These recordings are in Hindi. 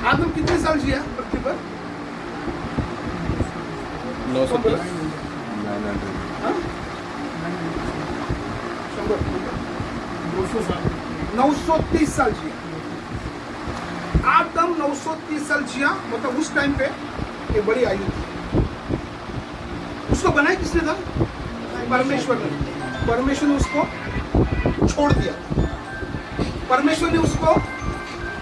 आदम कितने साल जिया पृथ्वी पर? 930 हाँ? 200 साल 930 साल जिया। आदम 930 साल जिया, मतलब उस टाइम पे ये बड़ी आयु थी। उसको बनाया किसने था? परमेश्वर ने। परमेश्वर ने उसको छोड़ दिया। परमेश्वर ने उसको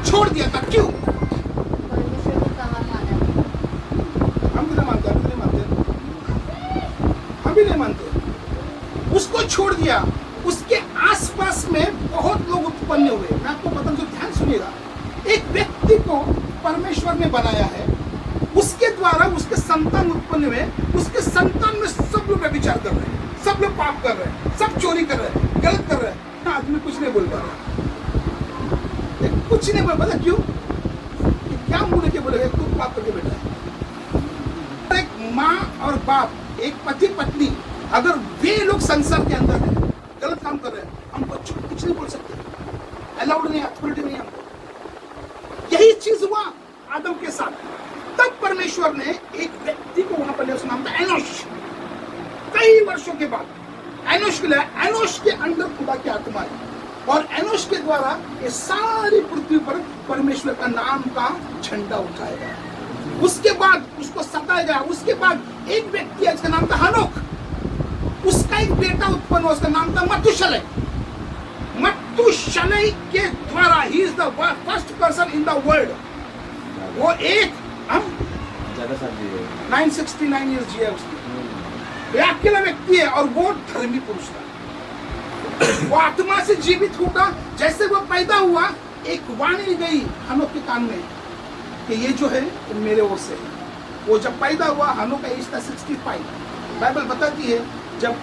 छोड़ दिया था। क्यों? परमेश्वर को कहाँ माना? हम भी नहीं मानते, हम भी नहीं मानते, हम भी नहीं मानते। उसको छोड़ दिया। उसके आसपास में बहुत लोग उत्पन्न हुए। मैं आपको बताऊं तो ध्यान सुनिएगा। एक व्यक्ति को परमेश्वर ने बनाया है, उसके द्वारा उसके संतान उत्पन्न हुए। उसके संतान में सब लोग व्यभिचार कर रहे हैं, सब लोग पाप कर रहे हैं, सब चोरी कर रहे हैं, गलत कर रहे हैं। आदमी कुछ नहीं बोल पा रहा, कुछ नहीं बोल पा। क्यों? क्या मुंह के बोलेगा तू पाप करके बैठा है? एक माँ और बाप, एक पति पत्नी, अगर वे लोग संसार के अंदर है, गलत काम कर रहे हैं, हम बच्चों को कुछ नहीं बोल सकते। अलाउड नहीं, अथॉरिटी नहीं हमको। यही चीज हुआ आदम के साथ। तब परमेश्वर ने एक व्यक्ति को वहां पर लिया, उसका नाम था एनोश। कई वर्षों के बाद एनोश के लिए, एनोश के अंदर खुदा की आत्मा है, और एनोश के द्वारा ये सारी पृथ्वी पर परमेश्वर का नाम का झंडा उठाएगा। उसके बाद उसको सताया गया। उसके बाद एक व्यक्ति है, उसका नाम था हनोक। उसका एक बेटा उत्पन्न हुआ, उसका नाम था मतुशलय। मतुशलय के द्वारा he is the first person in the world. वो एक हम ज्यादा साल जिए 969 ईयर्स जिया उसने। वो अकेला व्यक्ति है और वो धर्मी पुरुष था। वो आत्मा से जीवित होगा। जैसे वो पैदा हुआ, एक वाणी गई हनोक के कान में कि ये जो है मेरे ओर से है। वो जब पैदा हुआ, हनोक का एज था 65। बाइबल बताती है जब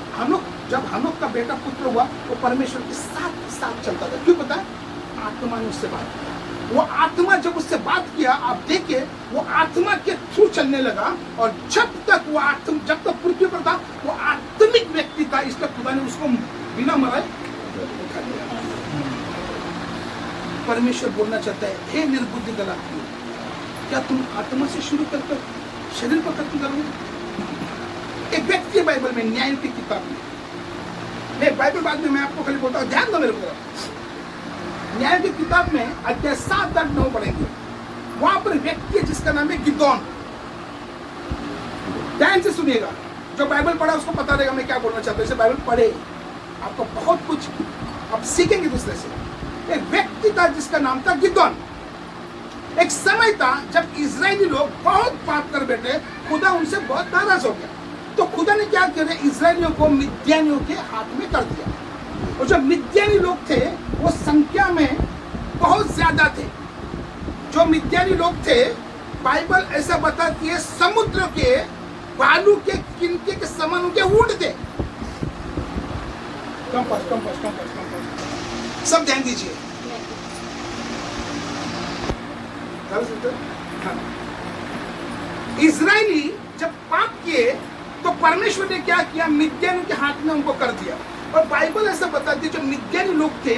हनोक का बेटा पुत्र हुआ, वो परमेश्वर के साथ चलता था। क्यों पता है? आत्मा ने उससे बात किया। वो आत्मा जब उससे बात किया, आप देखिए, वो आत्मा के थ्रू चलने लगा। और जब तक पृथ्वी पर था, वो आत्मिक व्यक्ति था। इसलिए खुदा ने उसको बिना मराए उठा लिया। परमेश्वर बोलना चाहता है, हे निर्बुद्धि गलातियों, क्या तुम आत्मा से शुरू कर शरीर पर खत्म करोगे? एक व्यक्ति है बाइबल में, न्याय की किताब में। मैं बाइबल बाद में मैं आपको खाली बोलता हूँ, ध्यान दो मेरे को। न्याय की किताब में अध्याय 7, 8, 9 पढ़ेंगे। वहां पर व्यक्ति है जिसका नाम है गिदोन। ध्यान से सुनिएगा। जो बाइबल पढ़ा उसको पता रहेगा मैं क्या बोलना चाहता हूँ। इसे बाइबल पढ़े, आपको बहुत कुछ आप सीखेंगे दूसरे से। एक व्यक्ति था जिसका नाम था गिदोन। एक समय था जब इजरायली लोग बहुत पाप कर बैठे, खुदा उनसे बहुत नाराज हो गया। तो खुदा ने क्या किया? इजरायलियों को मिद्यानियों के हाथ में कर दिया। और जो मिद्यानी लोग थे वो संख्या में बहुत ज्यादा थे। जो मिद्यानी लोग थे, बाइबल ऐसा बताती है, समुद्र के बालू के किनके के समान उनके ऊंट थे। कंपास। सब ध्यान दीजिए। हाँ। इजरायली जब पाप किए तो परमेश्वर ने क्या किया? मिद्यानी के हाथ में उनको कर दिया। और बाइबल ऐसा बताती है जो मिद्यानी लोग थे,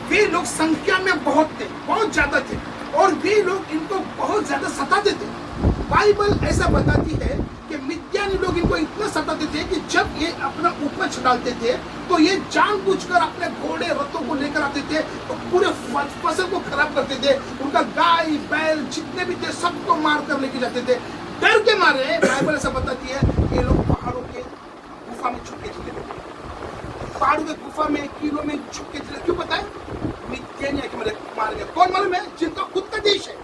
वे लोग संख्या में बहुत थे, बहुत ज्यादा थे, और वे लोग इनको बहुत ज्यादा सताते थे। बाइबल ऐसा बताती है कि मिद्यानी लोग इनको इतना सताते थे कि जब ये अपना उपज डालते थे तो ये जानबूझकर अपने घोड़े रथों को लेकर आते थे और पूरे फसल को खराब करते थे। उनका गाय बैल जितने भी थे सबको मार कर लेके जाते थे। डर के मारे बाइबल ऐसा बताती है ये लोग पहाड़ों के गुफा में छुप के चले गए। पहाड़ों के गुफा में, कीलों में छुप के चले। क्यों पता है? मिद्यानी आके मार गए। कौन मालूम है? जिनका खुद का देश है,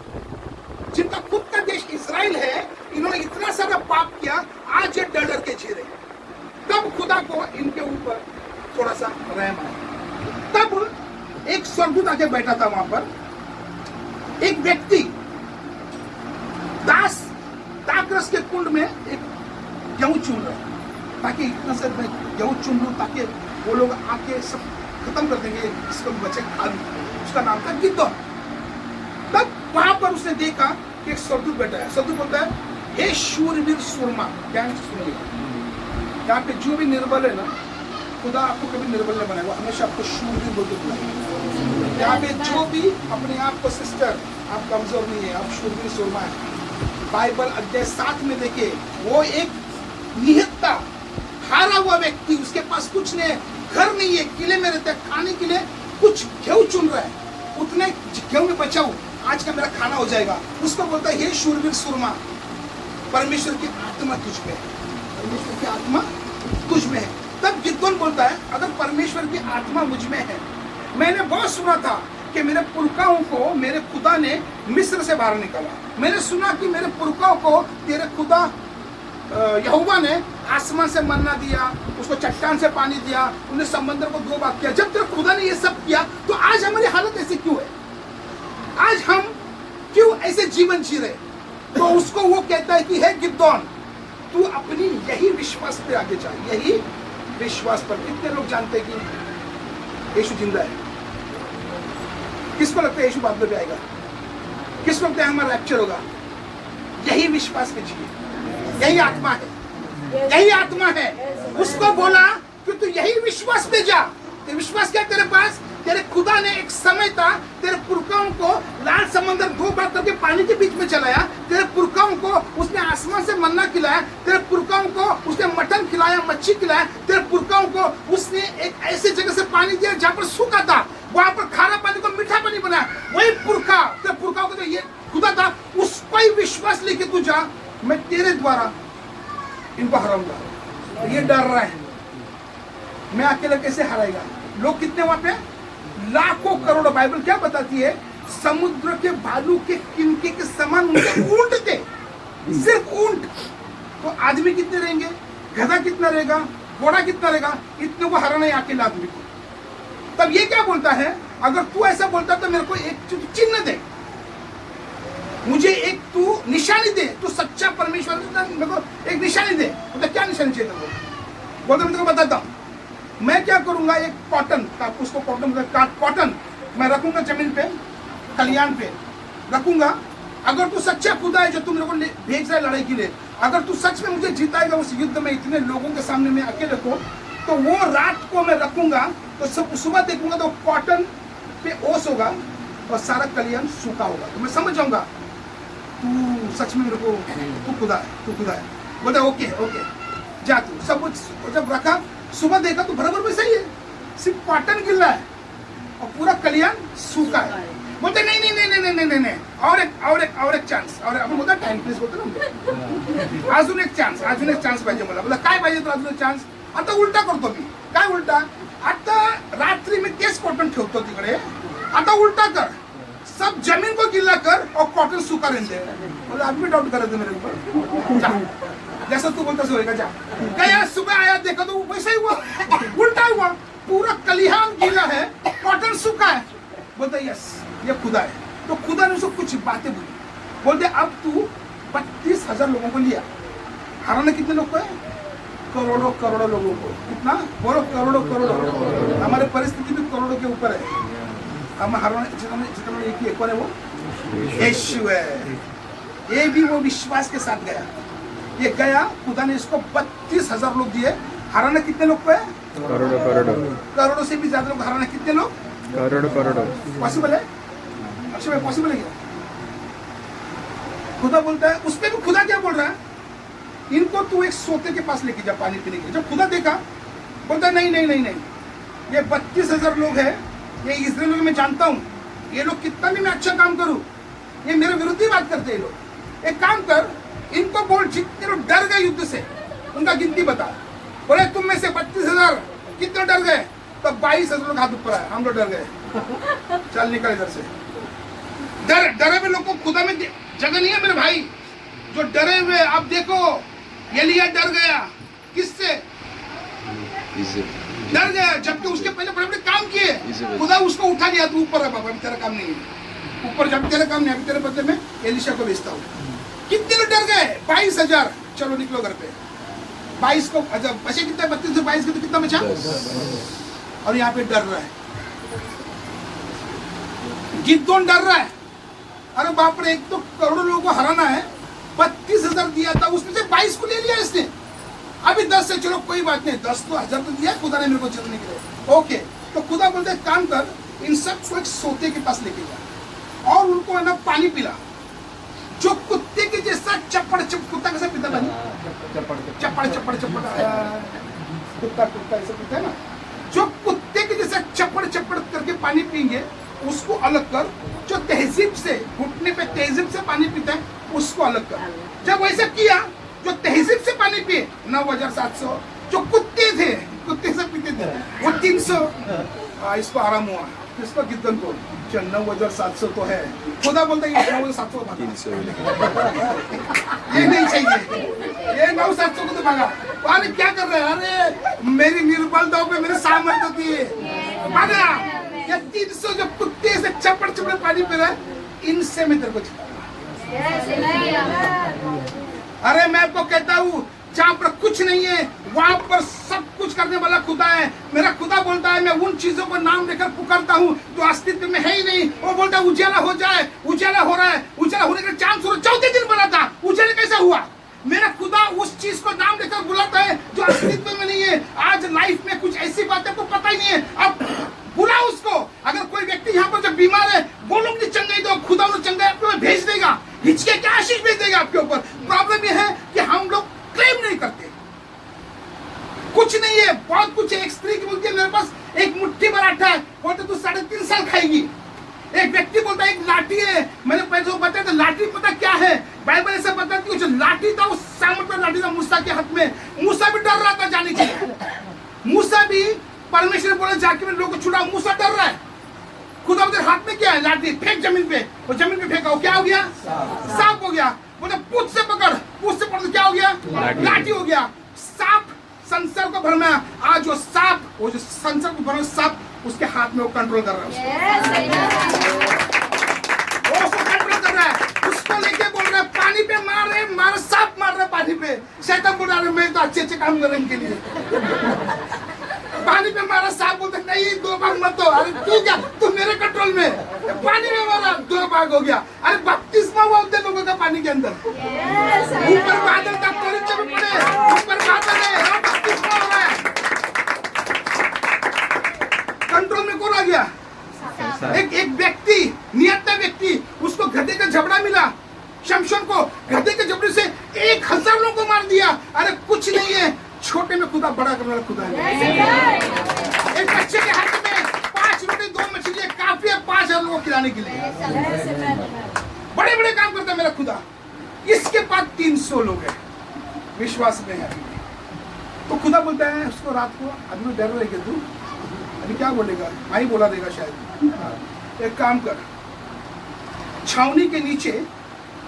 जिनका खुद का देश इजराइल है। इन्होंने इतना सारा पाप किया, आज ये डर डर के जी रहे। तब खुदा को इनके ऊपर थोड़ा सा रहम आया। तब एक स्वर्गदूत आके बैठा था वहां पर। एक व्यक्ति दाखरस के कुंड में एक गेहूं चुन रहा, ताकि इतना से मैं गेहूं चुन लूं ताकि वो लोग आके सब खत्म कर देंगे, इसको बचे खा लूं। उसका नाम था गिदोन। तब वहां पर उसने देखा कि एक स्वर्गदूत बैठा है। स्वर्गदूत बोलता है, हे शूरवीर सूरमा। ध्यान से सुनिएगा, यहाँ पे जो भी निर्बल है ना, खुदा आपको कभी निर्बल नहीं बनाएगा, हमेशा आपको शूरवीर बोल के बुलाएगा। यहाँ पे जो भी अपने आप को सिस्टर आप कमजोर नहीं है, आप शूरवीर सुरमा है। बाइबल अध्याय 7 में देखिए, वो एक निहत्ता हारा हुआ व्यक्ति, उसके पास कुछ नहीं है, घर नहीं है, किले में रहता है, खाने के लिए कुछ गेहूं चुन रहा है, उतने गेहूं में बचाऊं, आज का मेरा खाना हो जाएगा। उसको बोलता है, हे शूरवीर सुरमा, परमेश्वर की आत्मा तुझ में है, परमेश्वर की आत्मा तुझ में है। तब गिदोन बोलता है, अगर परमेश्वर की आत्मा मुझ में है, मैंने बहुत सुना था कि मेरे पुरखाओं को मेरे खुदा ने मिस्र से बाहर निकाला, मैंने सुना कि मेरे पुरखाओं को तेरे खुदा यहोवा ने आसमान से मन्ना दिया, उसको चट्टान से पानी दिया, उन्हें समंदर को 2 भाग किया। जब तेरे खुदा ने ये सब किया तो आज हमारी हालत ऐसी क्यों है? आज हम क्यों ऐसे जीवन जी रहे? तो उसको वो कहता है कि हे गिदोन, तू अपनी यही विश्वास पे आगे जा, यही विश्वास पर। कितने लोग जानते हैं कि यीशु जिंदा है? किसको लगता है यीशु बाद में भी आएगा? किसको लगता है हमारा रैप्चर होगा? यही विश्वास पे जिए, यही आत्मा है, यही आत्मा है। उसको बोला कि तू यही विश्वास पे जा। तो विश्वास क्या तेरे पास? तेरे खुदा ने एक समय था, तेरे पुरखाओं को लाल समंदर 2 भाग करके पानी के बीच में चलाया, तेरे पुरखाओं को उसने आसमान से मन्ना खिलाया, तेरे पुरखाओं को उसने मटन खिलाया, मच्छी खिलाया, तेरे पुरखाओं को उसने एक ऐसे जगह से पानी दिया जहां पर सूखा था, वहां पर खारा पानी को मीठा पानी बनाया। वही पुरखा, तेरे पुरखाओं को तो ये खुदा था, उसको ही विश्वास लेके तू जा, मैं तेरे द्वारा इनको हराऊंगा। ये डर रहा है, मैं अकेले कैसे हराएगा? लोग कितने वहां पे? लाखों करोड़ों। बाइबल क्या बताती है? समुद्र के बालू के किनके के समान उनके ऊंट थे, सिर्फ ऊंट। तो आदमी कितने रहेंगे? गधा कितना रहेगा? घोड़ा कितना रहेगा? इतने को हराना है अकेले आदमी को। तब ये क्या बोलता है, अगर तू ऐसा बोलता तो मेरे को एक चिन्ह दे, मुझे एक तू निशानी दे, तू सच्चा परमेश्वर, मेरे को एक निशानी दे। तो क्या निशानी चाहिए तुमको? बोलते मैं तुमको बताता हूँ। मैं क्या करूंगा, एक कॉटन का, उसको कॉटन मैं रखूंगा जमीन पे, खलियान पे रखूंगा। अगर तू सच्चा खुदा है जो तुम लोगों को भेज रहा है लड़ाई के लिए, अगर तू सच में मुझे जिताएगा उस युद्ध में इतने लोगों के सामने में अकेले को, तो वो रात को मैं रखूंगा, तो सब सुबह देखूंगा तो कॉटन पे ओस होगा और सारा कलियान सूखा होगा। तो मैं समझ जाऊंगा तू सच में मेरे को, तू खुदा है, तू खुदा है। बोलता ओके ओके जा तू। सब कुछ जब रखा, सुबह देखा तो बराबर में सही है, सिर्फ कॉटन गिल्ला है और पूरा कलियान सूखा है। बोलते नहीं नहीं नहीं नहीं नहीं नहीं नहीं, और एक चान्स, और आपण बोलता टाइम प्लीज बोलतो ना, अजून एक चान्स पाहिजे मला। बोला काय पाहिजे तर अजून एक चान्स? आता उलटा करतो मी। काय उलटा? आता रात्री मी तेच कॉटन ठेवतो तिकडे, आता उलटा कर, सब जमीन को गिल्ला कर और कॉटन सूखा रहने दे। बोला आप भी डाउट कर रहे थे मेरे ऊपर, जा जैसा तू बोलता सोएगा जा। क्या सुबह आया देखा तो वैसा ही हुआ, उल्टा हुआ, पूरा कलियान गीला है, कॉटन सूखा है। बोलता यस ये खुदा है। तो खुदा ने उसको कुछ बातें बोली, बोलते अब तू 32,000 लोगों को लिया, हराना कितने लोग को है? करोड़ों करोड़ों लोगों को। कितना? बोलो करोड़ों करोड़ों। हमारे परिस्थिति भी करोड़ों के ऊपर है। हम हराना जितना एक ही कौन है? वो यीशु है। ये भी वो विश्वास के साथ गया, ये गया, खुदा ने इसको 32,000 लोग दिए। हराना कितने लोग को है? करोड़ों करोड़ों। करोड़ों से भी ज्यादा लोग हराना कितने लोग? करोड़ों करोड़ों। पॉसिबल है? अक्षय भाई पॉसिबल है क्या? खुदा बोलता है, उस पर भी खुदा क्या बोल रहा है? इनको तू एक सोते के पास लेके जा पानी पीने के लिए। जब खुदा देखा, बोलता है नहीं नहीं नहीं नहीं, ये 32,000 लोग हैं, ये इजराइल में मैं जानता हूँ, ये लोग कितना भी मैं अच्छा काम करूँ, ये मेरे विरुद्ध ही बात करते हैं लोग। एक काम कर, इनको बोल जितने लोग डर गए युद्ध से उनका गिनती बता। बोले तुम में से 32,000 कितने डर गए? तो 22,000 लोग हाथ ऊपर आए, हम लोग डर गए, चल निकल इधर से। डरे हुए लोग को खुदा में जगह नहीं है मेरे भाई, जो डरे हुए। आप देखो एलिया डर गया, किससे डर गया? जबकि उसके पहले बड़े बड़े काम किए, खुदा उसको उठा लिया, तू ऊपर है बाबा, अभी तेरा काम नहीं है ऊपर, जब तेरा काम नहीं, अभी तेरे बदले में एलिशा को भेजता हूँ। कितने लोग डर गए? 22,000। चलो निकलो घर पे। 22 को बचे कितने? 32 से 22 के तो कितना बचा? और यहाँ पे डर रहा है, गिदोन डर रहा है। अरे बाप रे, एक तो करोड़ों लोगों को हराना है, 32,000 दिया था, उसमें से 22 को ले लिया इसने। अभी 10 से चलो कोई बात नहीं, 10 तो 1000 तो दिया खुदा ने मेरे को जीतने के लिए। ओके, तो खुदा बोलते काम कर, इन सब को एक सोते के पास लेके जा और उनको है ना पानी पिला। जो कुत्ते के जैसा चप्पड़ कुत्ता कैसे पीता पानी? चप्पड़ चप्पड़ चप्पड़ कुत्ता कुत्ता ऐसे पीता है ना। जो कुत्ते के जैसा चप्पड़ चप्पड़ करके पानी पिएंगे उसको अलग कर। जो तहजीब से घुटने पे तहजीब से पानी पीता है उसको अलग कर। जब वैसा किया, जो तहजीब से पानी पिए 9,700, जो कुत्ते थे कुत्ते से पीते थे वो 300। इसको आराम हुआ, किसको गिद्धन को 9,700 तो है। खुदा बोलता है 9,700 ये नहीं चाहिए, ये 9,700 को तो भागा। अरे क्या कर रहे हैं? अरे मेरी निर्बलताओं पे मेरी सामर्थ होती है, भागा। ये 300 जो कुत्ते से चपड़ चपड़ पानी पी रहा है, इनसे मैं तेरे को अरे मैं आपको कहता हूँ जहाँ पर कुछ नहीं है वहां पर सब कुछ करने वाला खुदा है। मेरा खुदा बोलता है मैं उन चीजों को नाम लेकर पुकारता हूँ जो अस्तित्व में है ही नहीं। वो बोलता है उजाला हो जाए, उजाला हो रहा है, उजाला होने का चांस हो रहा है। 14 दिन बना था, उजाला कैसा हुआ? मेरा खुदा उस चीज को नाम लेकर बुलाता है जो अस्तित्व में नहीं है। आज लाइफ में कुछ ऐसी बातें को पता ही नहीं है, अब बुला उसको। अगर कोई व्यक्ति यहाँ पर जब बीमार है, बोलो कि चंगाई दो, खुदा उन्हें चंगाई आपके भेज देगा, हिचके क्या आशीष भेज देगा आपके ऊपर। प्रॉब्लम यह है कि हम लोग क्लेम नहीं करते, कुछ नहीं है, बहुत कुछ है। एक स्त्री की बोलती है मेरे पास एक मुट्ठी भर आटा है, बोलते तू 3.5 साल खाएगी। एक व्यक्ति बोलता है एक लाठी है, मैंने पहले को बताया था लाठी पता क्या है? बाइबल ऐसा बताती है जो लाठी था वो सामर्थ्य लाठी था मूसा के हाथ में। मूसा भी डर रहा था जाने के लिए। मूसा भी परमेश्वर बोले जाके मेरे लोग को छुड़ाओ, मूसा डर रहा है। खुदा उधर हाथ में क्या है? लाठी, फेंक जमीन पे। वो जमीन पे फेंका, वो क्या हो गया? सांप हो गया। बोले पूछ से पकड़, पूछ से पकड़, क्या हो गया? लाठी हो गया। सांप संसार को भरना, आज वो सांप, वो जो संसार को भरना सांप उसके हाथ में वो कंट्रोल कर रहा है। वो उसको कंट्रोल कर रहा है, उसको लेके बोल रहा है पानी पे मार रहे, मार सांप मार रहे पानी पे। शैतान बोल रहा है मैं तो अच्छे काम कर रहा हूं इनके लिए। पानी पे मारा, सांप बोलते नहीं 2 भाग मत हो। अरे तू क्या, तू मेरे कंट्रोल में। पानी में मारा 2 भाग हो गया। अरे बपतिस्मा हुआ उन लोगों का पानी के अंदर। ऊपर बादल था, नीचे में पड़े, ऊपर बादल है, बपतिस्मा हो रहा है। कंट्रोल में कौन आ गया? एक व्यक्ति, नियत व्यक्ति, उसको गधे का जबड़ा मिला। शमशोन को गधे के जबड़े से 1,000 लोगों को मार दिया। अरे कुछ नहीं है, छोटे में खुदा बड़ा करने वाला खुदा है। एक बच्चे के हाथ में 5 रोटी 2 मछली काफी है 5,000 लोगों को खिलाने के लिए। बड़े बड़े काम करता है मेरा खुदा। इसके पास 300 लोग हैं, विश्वास में है। तो खुदा बोलता है उसको रात को, अभी डर रहेगा तू, अभी क्या बोलेगा? माई बोला देगा शायद। एक काम कर, छावनी के नीचे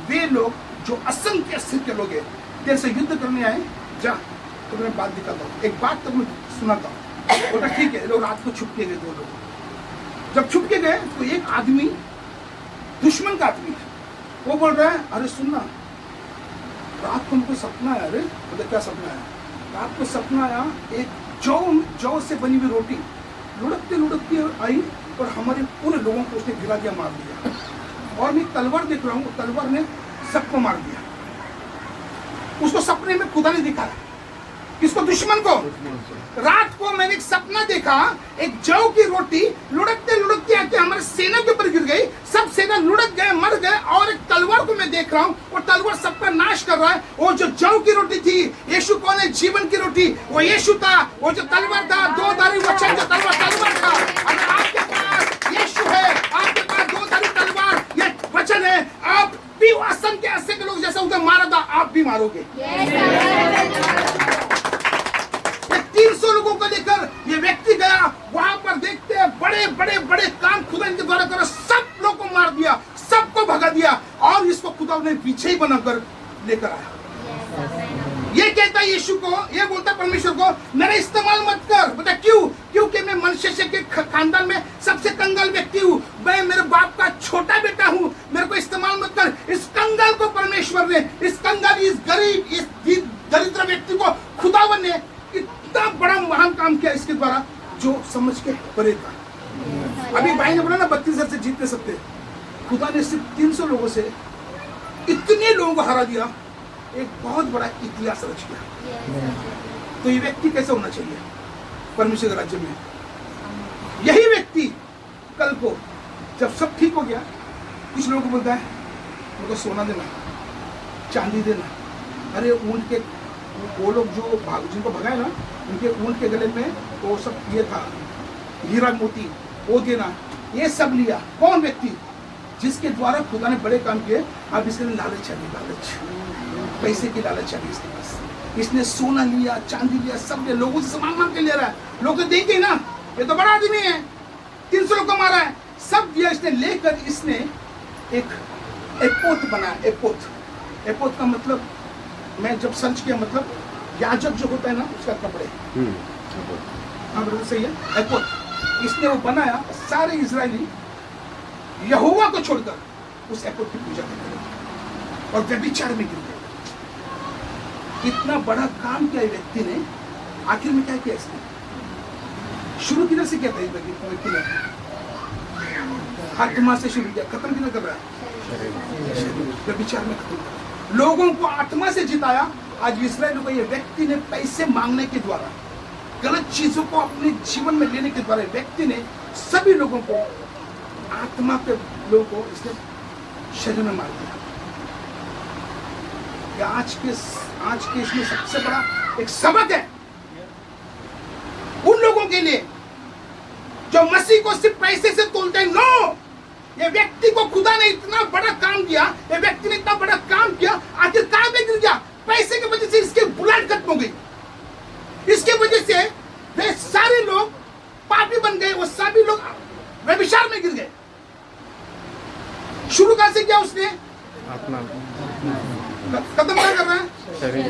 वे लोग जो असंख्य लोग हैं तेरे से युद्ध करने आए, जा तो मैं बात दिखाता हूँ, एक बात तो मैं सुनाता हूँ। बोला ठीक है। लोग रात को छुप के गए, 2 लोग जब छुप के गए तो एक आदमी, दुश्मन का आदमी, वो बोल रहा है अरे सुनना, रात को हमको सपना आया। अरे बोले क्या सपना आया? रात को सपना आया एक जौ से बनी हुई रोटी लुढ़कती आई और हमारे पूरे लोगों को उसने गिरा दिया, मार दिया। और मैं तलवार देख रहा हूँ, तलवार ने सबको मार दिया। उसको सपने में खुदा ने दिखाया, किसको? दुश्मन को। रात को मैंने एक सपना देखा, एक जौ की रोटी लुढ़कते आके हमारे सेना के ऊपर गिर गई, सब सेना लुढ़क गए, मर गए। और एक तलवार को मैं देख रहा हूँ, वो तलवार सबका नाश कर रहा है। वो जो जौ की रोटी थी, यीशु कौन है? जीवन की रोटी, वो यीशु था। वो जो तलवार था, 2 धारी वचन, जो तलवार था। अगर आपके पास यीशु है, आपके पास 2 धारी तलवार, ये वचन है, आप भी असंख्य लोग जैसा उधर मारा था, आप भी मारोगे। 300 लोगों को लेकर ये व्यक्ति गया, वहां पर देखते हैं बड़े काम खुदा इनके द्वारा करा, सब लोग को मार दिया, सबको भगा दिया, और इसको खुदा ने पीछे ही बनाकर लेकर आया। ये कहता है यीशु को, ये बोलता है परमेश्वर को मेरा इस्तेमाल मत कर। बता क्यों? क्योंकि मैं मनुष्य के खानदान में सबसे कंगाल व्यक्ति हूँ, मैं मेरे बाप का छोटा बेटा हूँ, मेरे को इस्तेमाल मत कर। इस कंगाल को परमेश्वर ने, इस कंगाल, इस गरीब, इस दरिद्र व्यक्ति को खुदावन ने इतना बड़ा महान काम किया इसके द्वारा, जो समझ के परे था। अभी भाई ने बोला ना 32,000 से जीत नहीं सकते, खुदा ने सिर्फ 300 लोगों से इतने लोगों को हरा दिया, एक बहुत बड़ा इतिहास रच गया। तो ये व्यक्ति कैसे होना चाहिए परमेश्वर के राज्य में? यही व्यक्ति कल को जब सब ठीक हो गया, कुछ लोगों को बोलता है मेरे को सोना देना, चांदी देना। अरे ऊँट के वो लोग जो जिनको भगाए ना, उनके ऊँट के गले में वो सब ये था, हीरा मोती, वो देना, ये सब लिया। कौन व्यक्ति? जिसके द्वारा खुदा ने बड़े काम किए। अब इसके लिए लालच है, लालच, पैसे की लालच है इसके पास। इसने सोना लिया, चांदी लिया, सब लिया, लोगों से मांग मांग के ले रहा है। लोग तो देंगे ना, ये तो बड़ा आदमी है, 300 लोग को मारा है, सब दिया इसने। लेकर इसने एक एपोत बनाया। एपोत का मतलब मैं जब सर्च किया, मतलब याजक जो होता है ना, उसका कपड़े। हाँ बिल्कुल सही है, एपोत। इसने वो बनाया। सारे इजरायली यहोवा को छोड़कर उस एपोत की पूजा करते रहे और व्यभिचार में गिर गए। इतना बड़ा काम किया व्यक्ति ने। आखिर में क्या किया इसने? शुरू किधर से किया था इस व्यक्ति ने? आत्मा से शुरू किया, खत्म किधर कर रहा है? व्यभिचार में खत्म कर रहा है। लोगों को आत्मा से जिताया। आज इस्राएल को ये व्यक्ति ने पैसे मांगने के द्वारा, गलत चीजों को अपने जीवन में लेने के द्वारा, व्यक्ति ने सभी लोगों को, आत्मा के लोगों को इसने शरीर में मार दिया। आज के इसमें सबसे बड़ा एक सबक है उन लोगों के लिए जो मसीह को सिर्फ पैसे से तोलते हैं। नो, ये व्यक्ति को खुदा ने इतना बड़ा काम दिया, ये व्यक्ति ने इतना बड़ा काम किया, आखिर कहां पे गिर गया? पैसे की वजह से इसके बुलाट खत्म हो गई। इसके वजह से वे सारे लोग पापी बन गए, वो सभी लोग व्यभिचार में गिर गए। शुरू कहां से किया उसने? आत्मा, खत्म क्या कर रहा है? शरीर।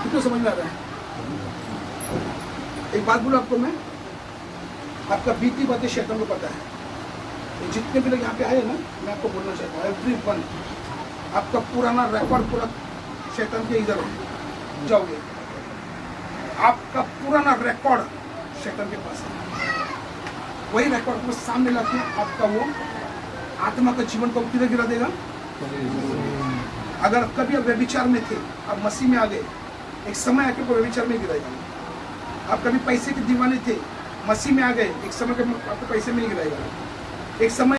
क्यों समझ में आ रहा है? एक बात बोलूं आपको मैं, आपका बीती बातें शैतान को पता है। जितने भी लोग यहाँ पे आए ना, मैं आपको बोलना चाहता हूँ, एवरीवन, आपका पुराना रिकॉर्ड पूरा शैतान के इधर जाओगे। आपका पुराना रिकॉर्ड शैतान के पास है। वही रिकॉर्ड को सामने लाके आपका वो आत्मा का जीवन को किधर गिरा देगा? अगर कभी आप व्यभिचार में थे, आप मसीह में आ गए, एक समय आके वो व्यभिचार में गिराएगा। आप कभी पैसे के दीवाने थे, मसीह में आ गए, एक समय के आपको पैसे में नहीं गिराएगा। एक समय